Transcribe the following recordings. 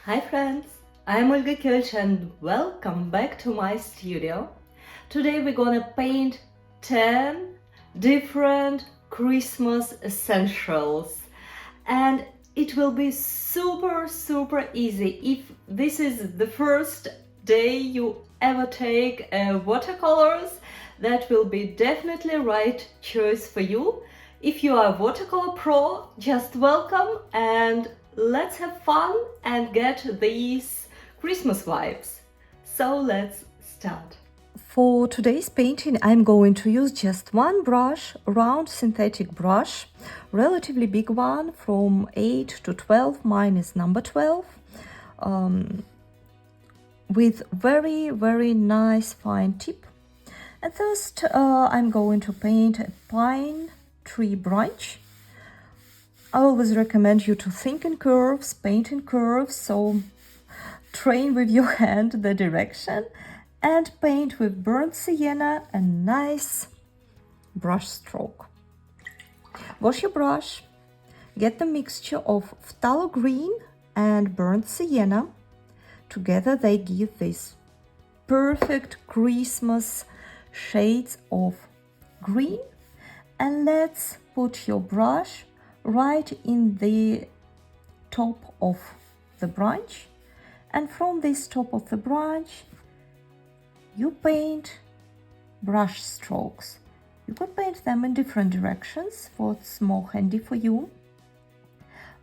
Hi friends, I'm Olga Koelsch and welcome back to my studio. Today we're gonna paint 10 different Christmas essentials and it will be super easy. If this is the first day you ever take watercolors, that will be definitely right choice for you. If you are a watercolor pro, just welcome and let's have fun and get these Christmas vibes. So let's start. For today's painting, I'm going to use just one brush, round synthetic brush, relatively big one from 8 to 12, mine is number 12, with very nice fine tip. And first I'm going to paint a pine tree branch. I always recommend you to think in curves, paint in curves, so train with your hand the direction and paint with burnt sienna a nice brush stroke. Wash your brush, get the mixture of phthalo green and burnt sienna. Together they give this perfect Christmas shades of green, and let's put your brush right in the top of the branch, and from this top of the branch you paint brush strokes. You could paint them in different directions, what's more handy for you.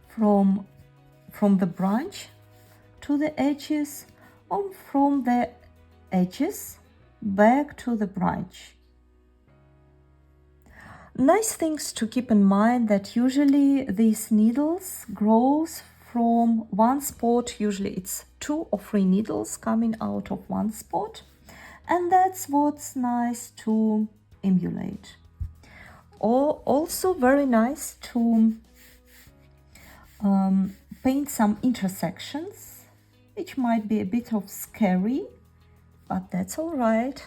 From the branch to the edges, or from the edges back to the branch. Nice things to keep in mind that usually these needles grows from one spot. Usually it's 2 or 3 needles coming out of one spot, and that's what's nice to emulate. Or also very nice to paint some intersections, which might be a bit of scary, but that's all right.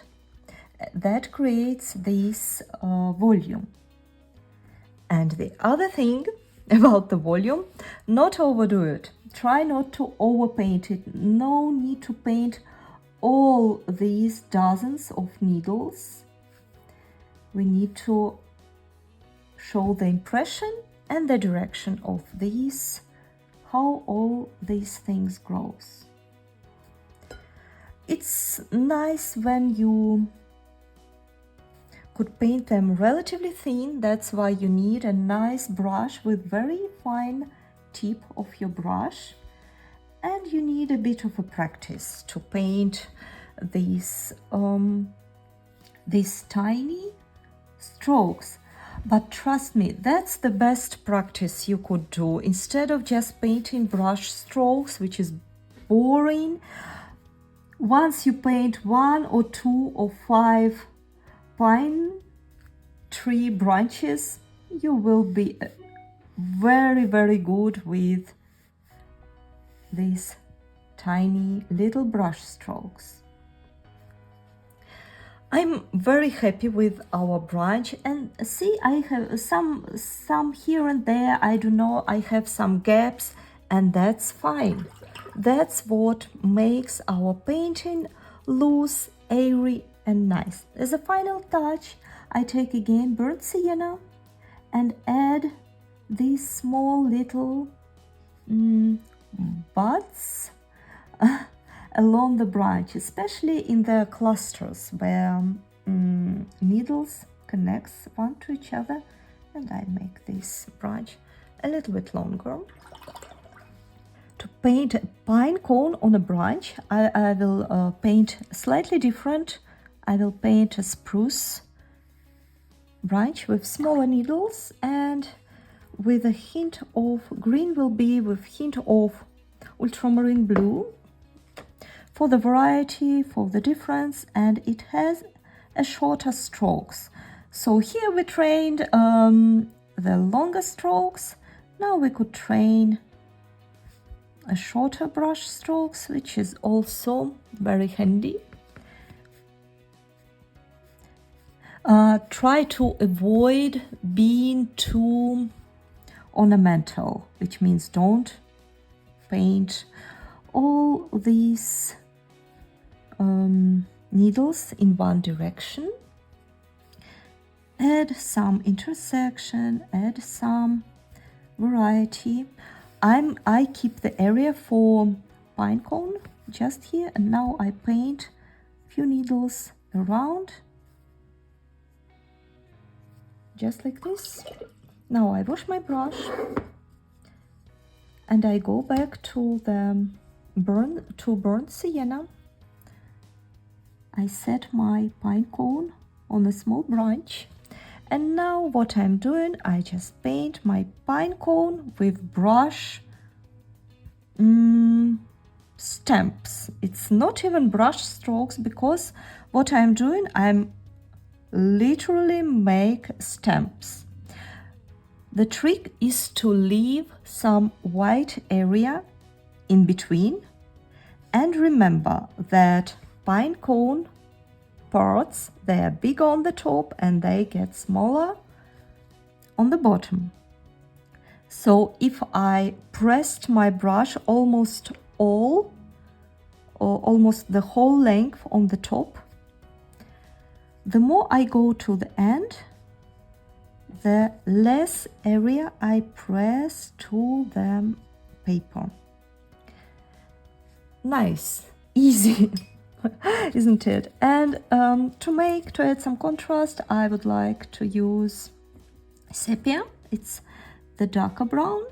That creates this volume. And the other thing about the volume, not overdo it. Try not to overpaint it. No need to paint all these dozens of needles. We need to show the impression and the direction of these, how all these things grows. It's nice when you could paint them relatively thin. That's why you need a nice brush with very fine tip of your brush, and you need a bit of a practice to paint these tiny strokes. But trust me, that's the best practice you could do. Instead of just painting brush strokes, which is boring, once you paint 1 or 2 or 5 pine tree branches, you will be very good with these tiny little brush strokes. I'm very happy with our branch, and see, I have some here and there, I don't know, I have some gaps, and that's fine. That's what makes our painting loose, airy and nice. As a final touch, I take again burnt sienna and add these small little buds along the branch, especially in the clusters where needles connect one to each other, and I make this branch a little bit longer. To paint a pine cone on a branch, I will paint slightly different. I will paint a spruce branch with smaller needles, and with a hint of green will be with hint of ultramarine blue for the variety, for the difference, and it has a shorter strokes. So here we trained the longer strokes. Now we could train a shorter brush strokes, which is also very handy. Try to avoid being too ornamental, which means don't paint all these needles in one direction. Add some intersection, add some variety. I keep the area for pine cone just here, and now I paint a few needles around, just like this. Now I wash my brush and I go back to the burnt sienna. I set my pine cone on a small branch, and now what I'm doing, I just paint my pine cone with brush stamps. It's not even brush strokes, because what I'm doing, I'm literally make stamps. The trick is to leave some white area in between, and remember that pine cone parts, they are big on the top and they get smaller on the bottom. So if I pressed my brush almost the whole length on the top, the more I go to the end, the less area I press to the paper. Nice, easy, isn't it? And to add some contrast, I would like to use sepia. It's the darker brown.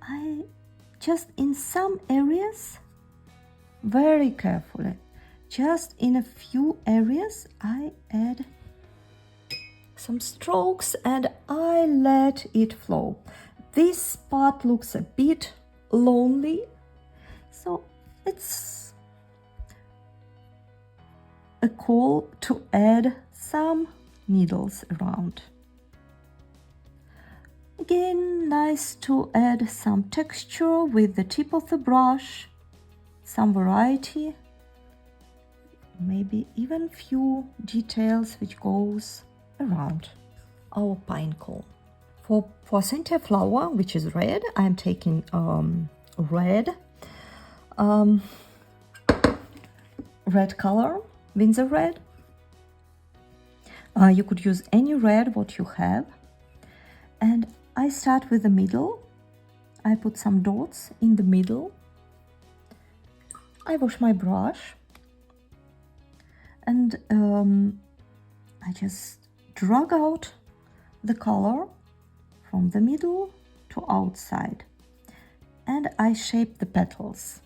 I just, in some areas, very carefully, just in a few areas, I add some strokes and I let it flow. This part looks a bit lonely, so it's a call to add some needles around. Again, nice to add some texture with the tip of the brush, some variety, maybe even few details which goes around our pine cone. For Poinsettia flower, which is red, I'm taking red color, Windsor red. You could use any red what you have, and I start with the middle. I put some dots in the middle. I wash my brush and I just drag out the color from the middle to outside, and I shape the petals.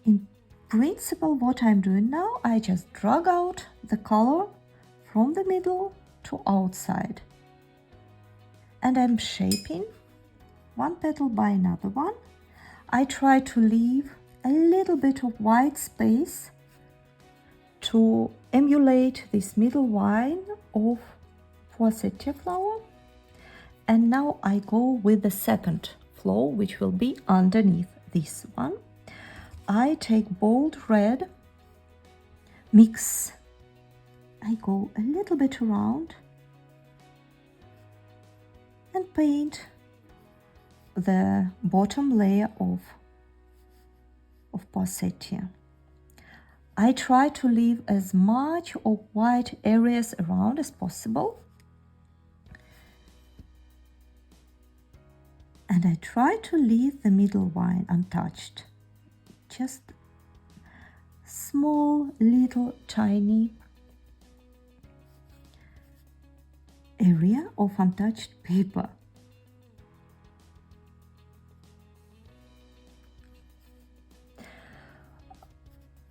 In principle, what I'm doing now, I just drag out the color from the middle to outside, and I'm shaping one petal by another one. I try to leave a little bit of white space to emulate this middle line of Poinsettia flower. And now I go with the second flow, which will be underneath this one. I take bold red, mix, I go a little bit around and paint the bottom layer of Poinsettia. I try to leave as much of white areas around as possible, and I try to leave the middle line untouched. Just small, little, tiny area of untouched paper.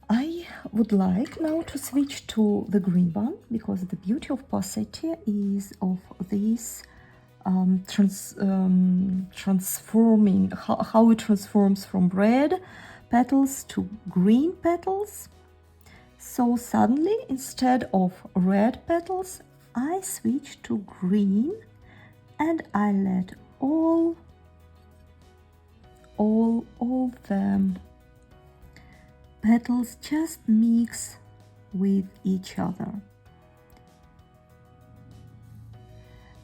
I would like now to switch to the green one, because the beauty of Poinsettia is of this transforming, how it transforms from red petals to green petals. So suddenly, instead of red petals, I switch to green, and I let all the petals just mix with each other.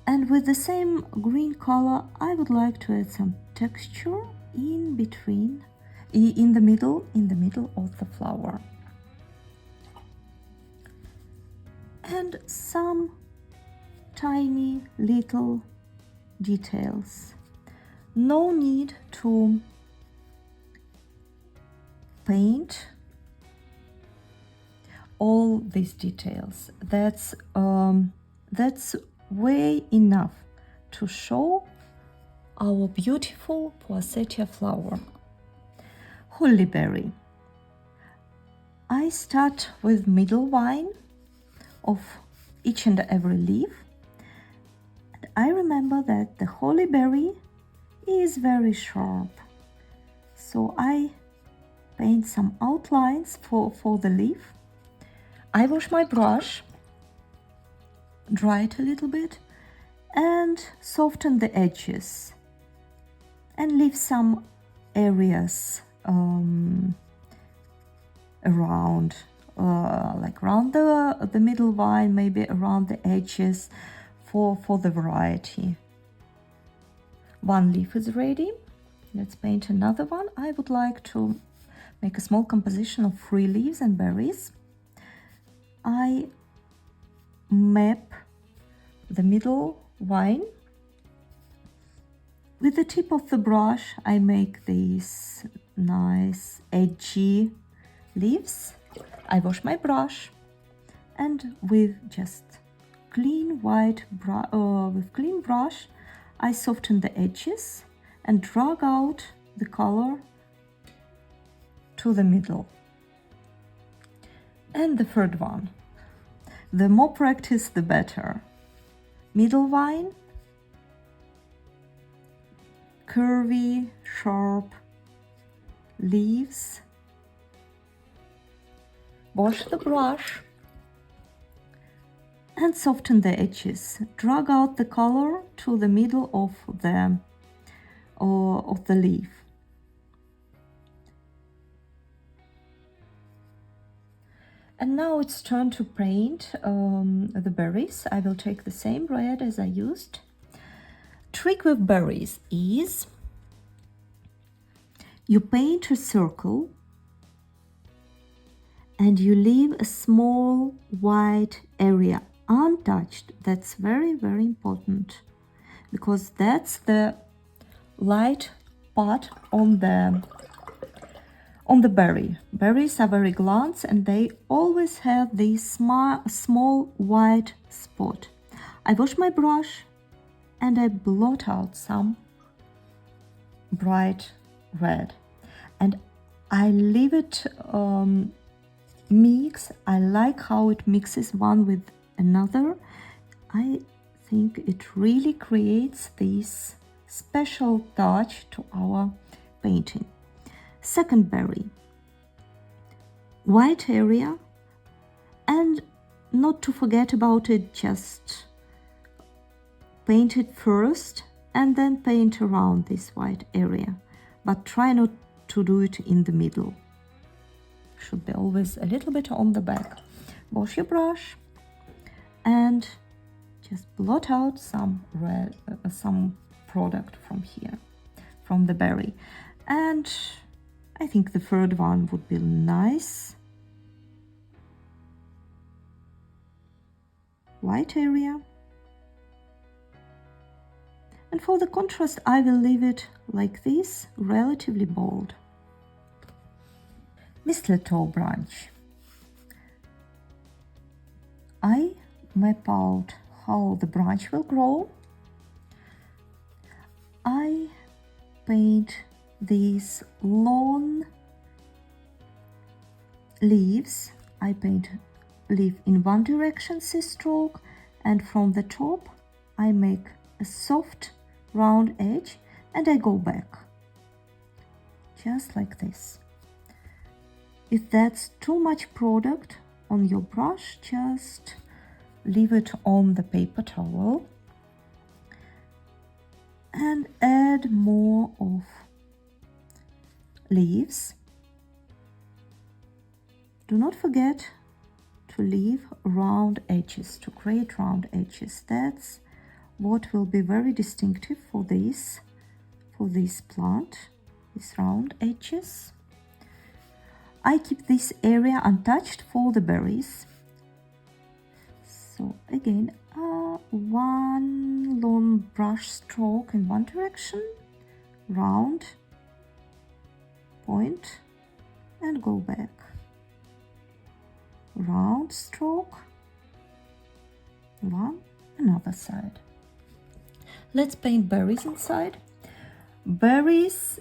And with the same green color, I would like to add some texture in between, in the middle of the flower. And some tiny little details. No need to paint all these details. That's way enough to show our beautiful poinsettia flower. Holly berry. I start with middle line of each and every leaf. And I remember that the holly berry is very sharp. So I paint some outlines for the leaf. I wash my brush, dry it a little bit, and soften the edges and leave some areas around, like around the middle line, maybe around the edges for the variety. One leaf is ready. Let's paint another one. I would like to make a small composition of free leaves and berries. I map the middle line. With the tip of the brush, I make these nice edgy leaves. I wash my brush, and with just clean white clean brush, I soften the edges and drag out the color to the middle. And the third one. The more practice, the better. Middle line, curvy, sharp leaves. Wash the brush and soften the edges. Drag out the color to the middle of the leaf. And now it's turn to paint the berries. I will take the same red as I used. Trick with berries is you paint a circle and you leave a small white area untouched. That's very, very important, because that's the light part on the berry. Berries are very glands and they always have this small white spot. I wash my brush and I blot out some bright red. And I leave it mix. I like how it mixes one with another. I think it really creates this special touch to our painting. Second berry, white area, and not to forget about it, just paint it first and then paint around this white area, but try not to do it in the middle. Should be always a little bit on the back. Wash your brush and just blot out some red, some product from here, from the berry. And I think the third one would be nice. White area. And for the contrast, I will leave it like this, relatively bold. Mistletoe branch. I map out how the branch will grow. I paint these long leaves. I paint leaf in one direction, C-stroke, and from the top I make a soft round edge and I go back, just like this. If that's too much product on your brush, just leave it on the paper towel and add more of leaves. Do not forget to leave round edges, to create round edges. That's what will be very distinctive for this plant. these round edges. I keep this area untouched for the berries. So again, one long brush stroke in one direction, round, point, and go back. Round stroke, one, another side. Let's paint berries inside. Berries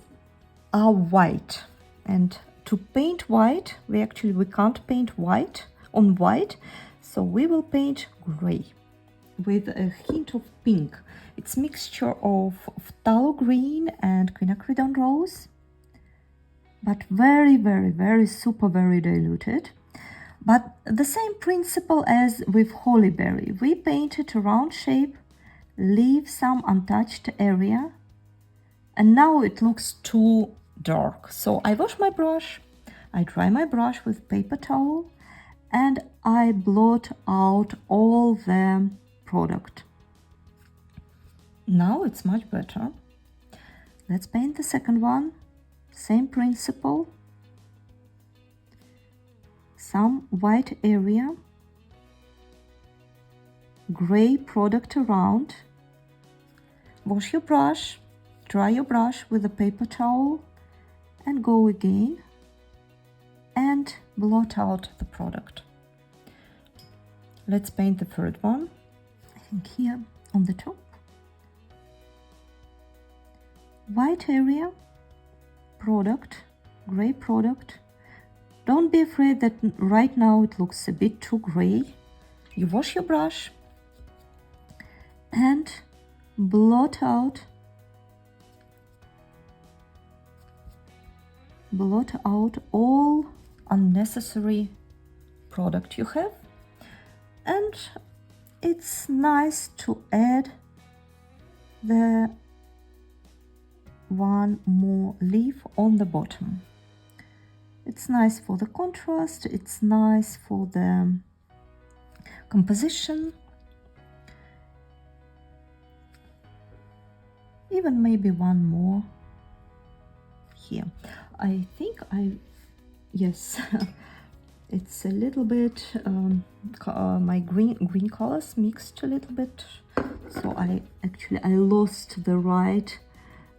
are white, and to paint white, we can't paint white on white, so we will paint gray with a hint of pink. It's mixture of phthalo green and quinacridone rose, but very, very, very very diluted. But the same principle as with hollyberry. We painted a round shape, leave some untouched area, and now it looks too dark. So I wash my brush, I dry my brush with paper towel, and I blot out all the product. Now it's much better. Let's paint the second one. Same principle. Some white area, gray product around. Wash your brush, dry your brush with a paper towel, and go again and blot out the product. Let's paint the third one, I think here on the top. White area, product, gray product. Don't be afraid that right now it looks a bit too gray. You wash your brush and blot out all unnecessary product you have. And it's nice to add the one more leaf on the bottom. It's nice for the contrast, it's nice for the composition. Even maybe one more here. I think yes, it's a little bit, my green colors mixed a little bit. So I lost the right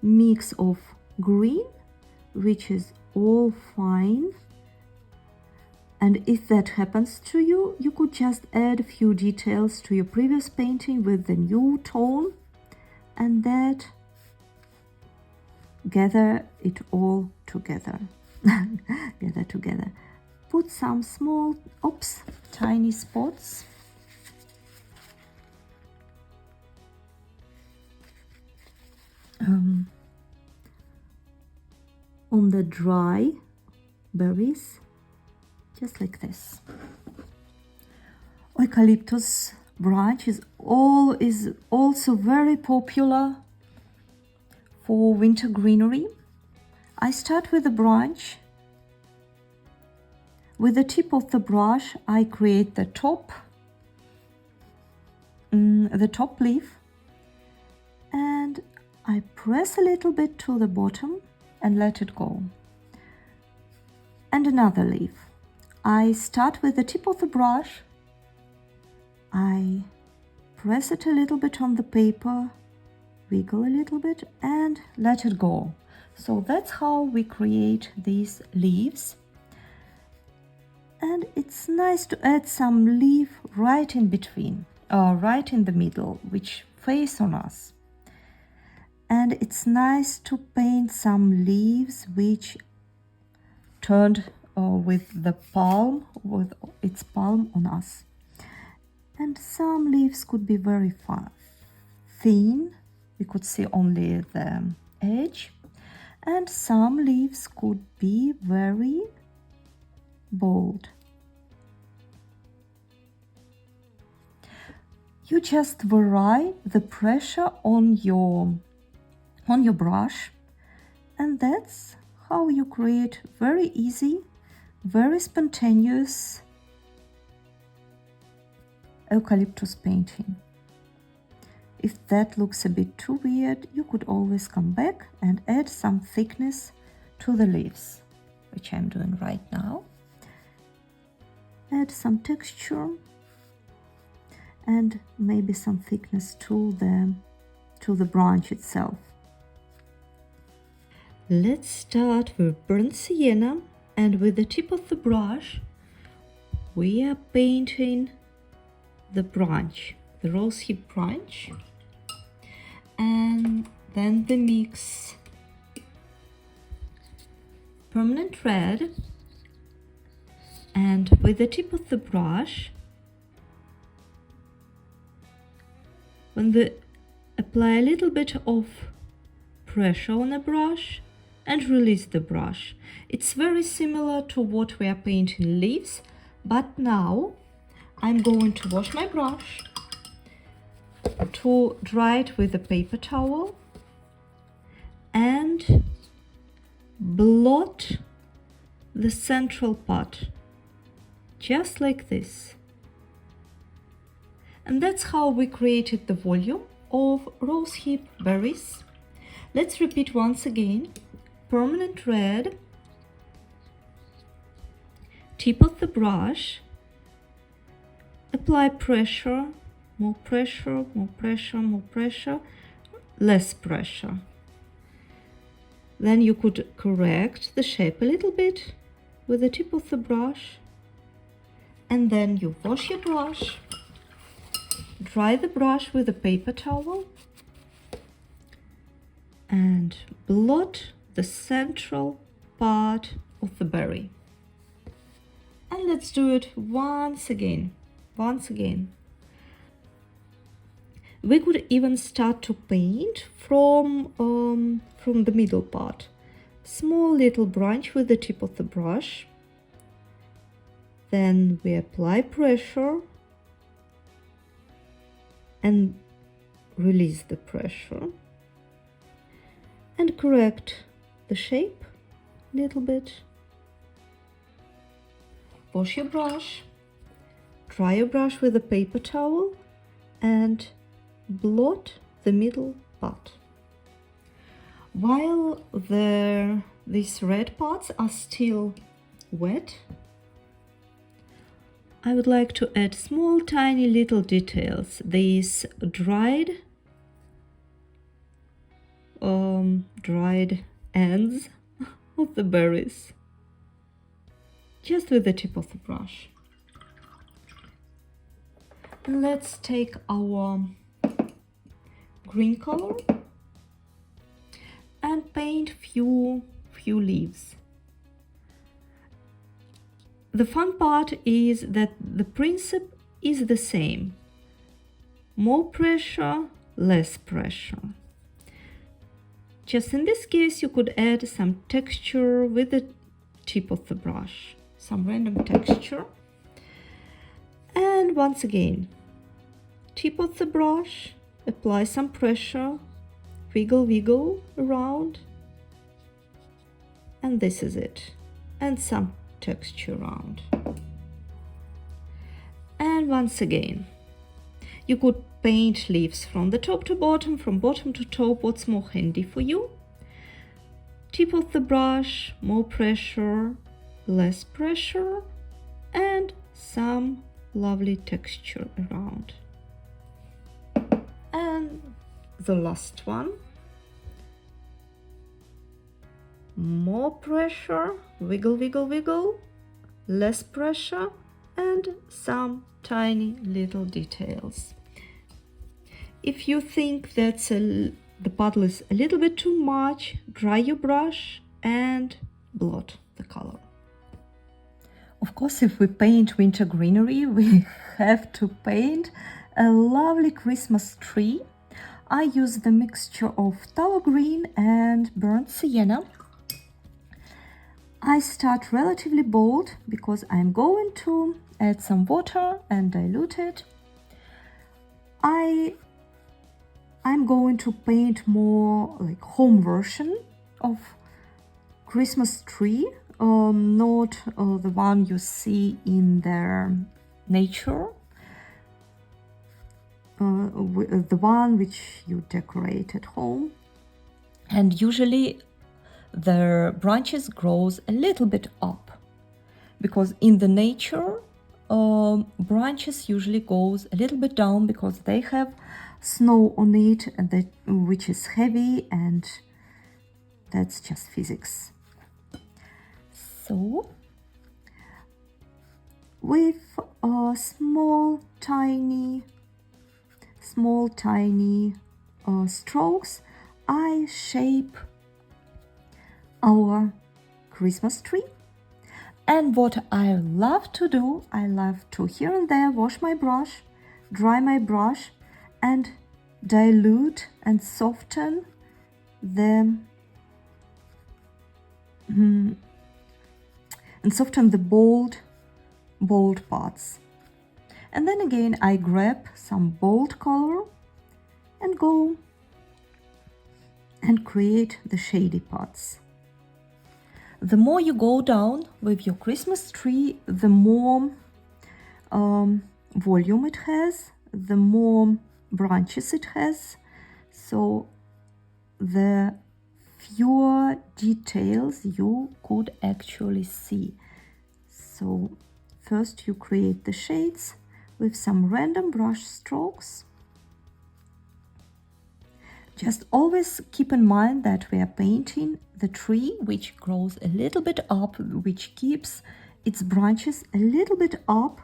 mix of green, which is all fine. And if that happens to you, you could just add a few details to your previous painting with the new tone, and that gather it all together. Gather together. Put some small, tiny spots. On the dry berries, just like this. Eucalyptus branch is also very popular for winter greenery. I start with the branch. With the tip of the brush, I create the top leaf, and I press a little bit to the bottom and let it go. And another leaf. I start with the tip of the brush, I press it a little bit on the paper, wiggle a little bit, and let it go. So that's how we create these leaves. And it's nice to add some leaf right in between, or right in the middle, which face on us. And it's nice to paint some leaves which turned with its palm on us. And some leaves could be very thin. We could see only the edge. And some leaves could be very bold. You just vary the pressure on your brush, and that's how you create very easy, very spontaneous eucalyptus painting. If that looks a bit too weird, you could always come back and add some thickness to the leaves, which I'm doing right now. Add some texture and maybe some thickness to the branch itself. Let's start with burnt sienna, and with the tip of the brush we are painting the branch, the rosehip branch, and then we mix permanent red, and with the tip of the brush, when we apply a little bit of pressure on a brush and release the brush. It's very similar to what we are painting leaves, but now I'm going to wash my brush, to dry it with a paper towel and blot the central part, just like this. And that's how we created the volume of rosehip berries. Let's repeat once again. Permanent red, tip of the brush, apply pressure, more pressure, more pressure, more pressure, less pressure. Then you could correct the shape a little bit with the tip of the brush, and then you wash your brush, dry the brush with a paper towel, and blot the central part of the berry. And let's do it once again. We could even start to paint from the middle part. Small little branch with the tip of the brush. Then we apply pressure and release the pressure and correct the shape a little bit. Wash your brush, dry your brush with a paper towel and blot the middle part. While these red parts are still wet, I would like to add small tiny little details. These dried ends of the berries, just with the tip of the brush. And let's take our green color and paint few leaves. The fun part is that the principle is the same. More pressure, less pressure. Just in this case, you could add some texture with the tip of the brush, some random texture. And once again, tip of the brush, apply some pressure, wiggle around, and this is it. And some texture around. And once again, you could paint leaves from the top to bottom, from bottom to top, what's more handy for you. Tip of the brush, more pressure, less pressure, and some lovely texture around. And the last one, more pressure, wiggle, less pressure, and some tiny little details. If you think that the puddle is a little bit too much, dry your brush and blot the color. Of course, if we paint winter greenery, we have to paint a lovely Christmas tree. I use the mixture of phthalo green and burnt sienna. I start relatively bold because I'm going to add some water and dilute it. I'm going to paint more like home version of Christmas tree, not the one you see in their nature, the one which you decorate at home. And usually their branches grows a little bit up, because in the nature branches usually goes a little bit down because they have snow on it, and which is heavy, and that's just physics. So with small tiny strokes, I shape our Christmas tree. And what I love to do, I love to here and there wash my brush, dry my brush, and dilute and soften the bold parts. And then again I grab some bold color and go and create the shady parts. The more you go down with your Christmas tree, the more volume it has, the more branches it has, so the fewer details you could actually see. So first you create the shades with some random brush strokes. Just always keep in mind that we are painting the tree, which grows a little bit up, which keeps its branches a little bit up.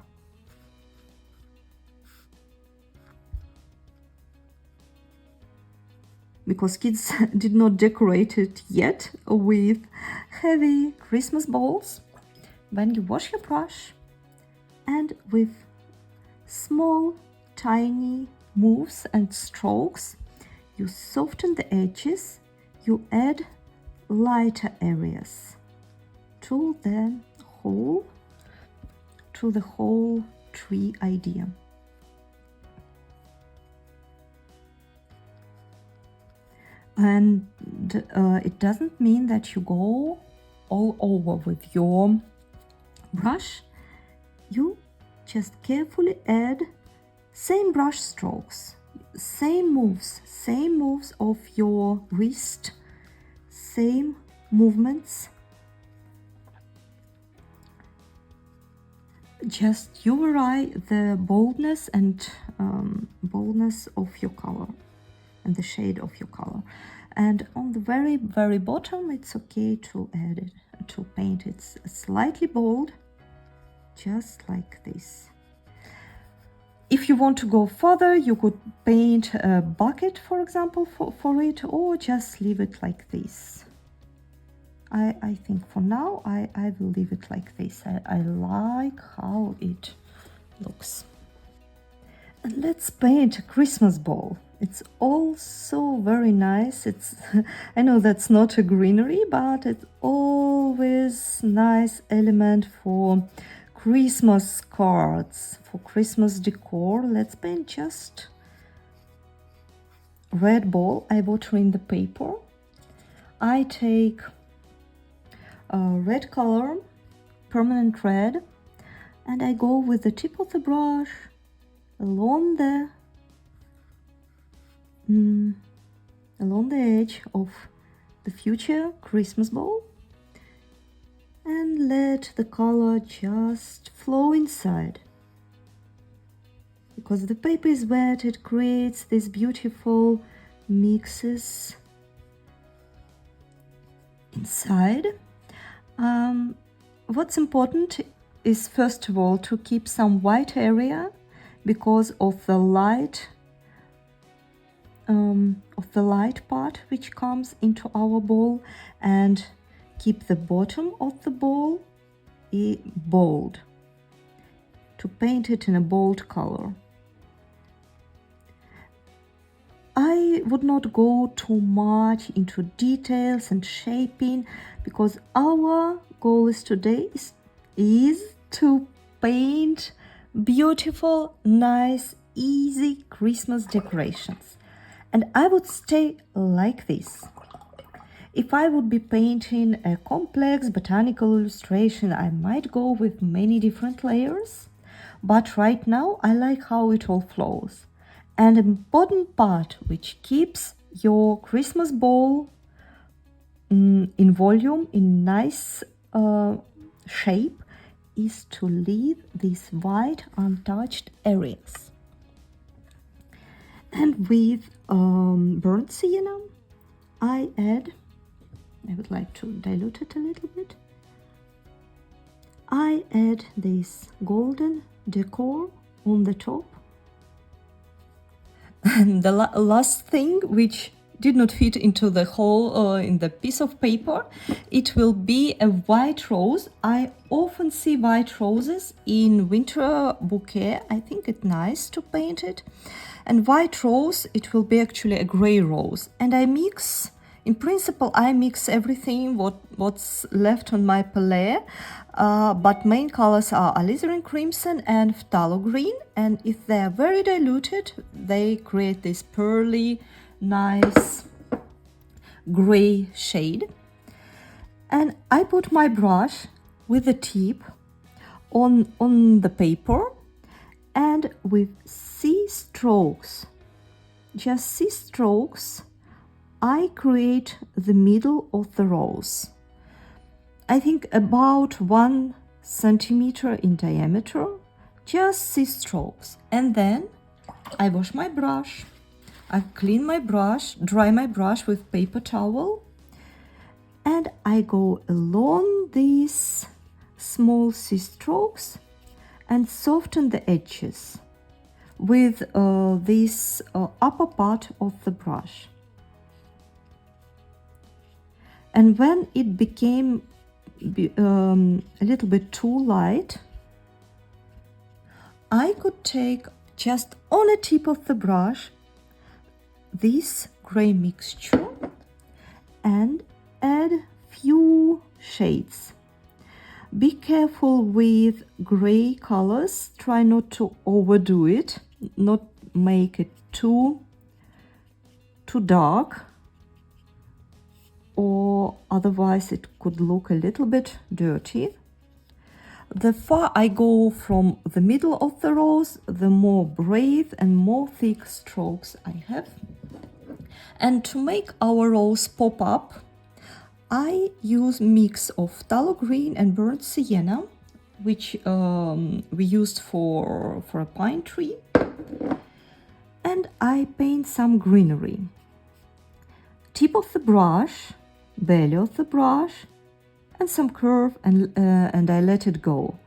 Because kids did not decorate it yet with heavy Christmas balls. When you wash your brush and with small tiny moves and strokes, you soften the edges, you add lighter areas to the whole tree idea. And it doesn't mean that you go all over with your brush. You just carefully add same brush strokes, same moves of your wrist, same movements. Just you vary the boldness and boldness of your color and the shade of your color. And on the very, very bottom, it's okay to add it, to paint it slightly bold, just like this. If you want to go further, you could paint a bucket, for example, for it, or just leave it like this. I think for now, I will leave it like this. I like how it looks. And let's paint a Christmas ball. It's also very nice. I know that's not a greenery, but it's always nice element for Christmas cards, for Christmas decor. Let's paint just red ball. I water in the paper. I take red color, permanent red, and I go with the tip of the brush along the edge of the future Christmas ball, and let the color just flow inside. Because the paper is wet, it creates these beautiful mixes inside. What's important is, first of all, to keep some white area because of the light part which comes into our ball, and keep the bottom of the ball bold, to paint it in a bold color. I would not go too much into details and shaping, because our goal today is to paint beautiful, nice, easy Christmas decorations. And I would stay like this. If I would be painting a complex botanical illustration, I might go with many different layers. But right now, I like how it all flows. And an important part which keeps your Christmas ball in volume, in nice shape, is to leave these white untouched areas. And with burnt sienna, I would like to dilute it a little bit. I add this golden decor on the top. And the last thing, which did not fit into the hole in the piece of paper, it will be a white rose. I often see white roses in winter bouquet. I think it's nice to paint it. And white rose, it will be actually a gray rose. And I mix, in principle, I mix everything what's left on my palette. But main colors are alizarin crimson and phthalo green. And if they are very diluted, they create this pearly, nice gray shade. And I put my brush with the tip on the paper, and with C strokes, just C strokes, I create the middle of the rose. I think about 1 centimeter in diameter, just C strokes. And then I wash my brush. I clean my brush, dry my brush with paper towel, and I go along these small C strokes and soften the edges with this upper part of the brush. And when it became a little bit too light, I could take just on a tip of the brush this gray mixture and add few shades. Be careful with gray colors, try not to overdo it, not make it too dark, or otherwise it could look a little bit dirty. The far I go from the middle of the rose, the more brave and more thick strokes I have. And to make our rose pop up, I use mix of phthalo green and burnt sienna, which we used for a pine tree. And I paint some greenery. Tip of the brush, belly of the brush, and some curve, and I let it go.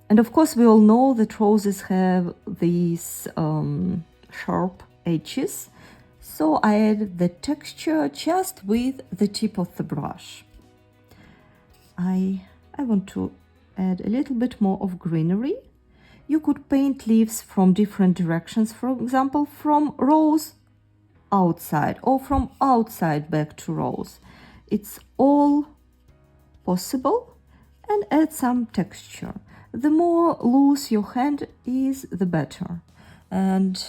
And of course, we all know that roses have these sharp edges. So I add the texture just with the tip of the brush. I want to add a little bit more of greenery. You could paint leaves from different directions, for example, from rose outside or from outside back to rose. It's all possible, and add some texture. The more loose your hand is, the better. And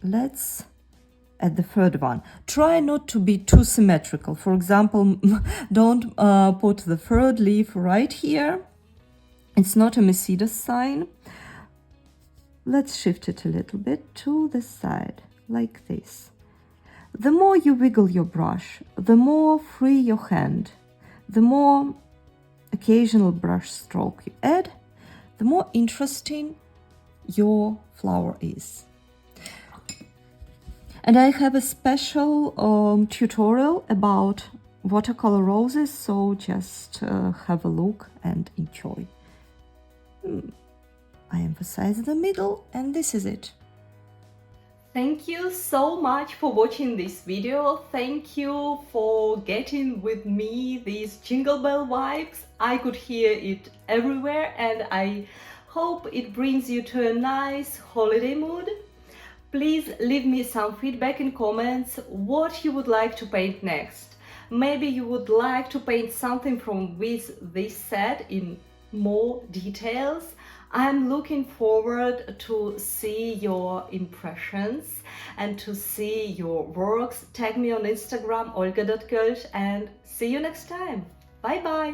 let's add the third one. Try not to be too symmetrical. For example, don't put the third leaf right here. It's not a Mercedes sign. Let's shift it a little bit to the side, like this. The more you wiggle your brush, the more free your hand, the more occasional brush stroke you add, the more interesting your flower is. And I have a special tutorial about watercolor roses, so just have a look and enjoy. I emphasize the middle, and this is it. Thank you so much for watching this video. Thank you for getting with me these Jingle Bell vibes. I could hear it everywhere, and I hope it brings you to a nice holiday mood. Please leave me some feedback in comments what you would like to paint next. Maybe you would like to paint something from this set in more details. I'm looking forward to see your impressions and to see your works. Tag me on Instagram, olga.koelsch, and see you next time. Bye bye!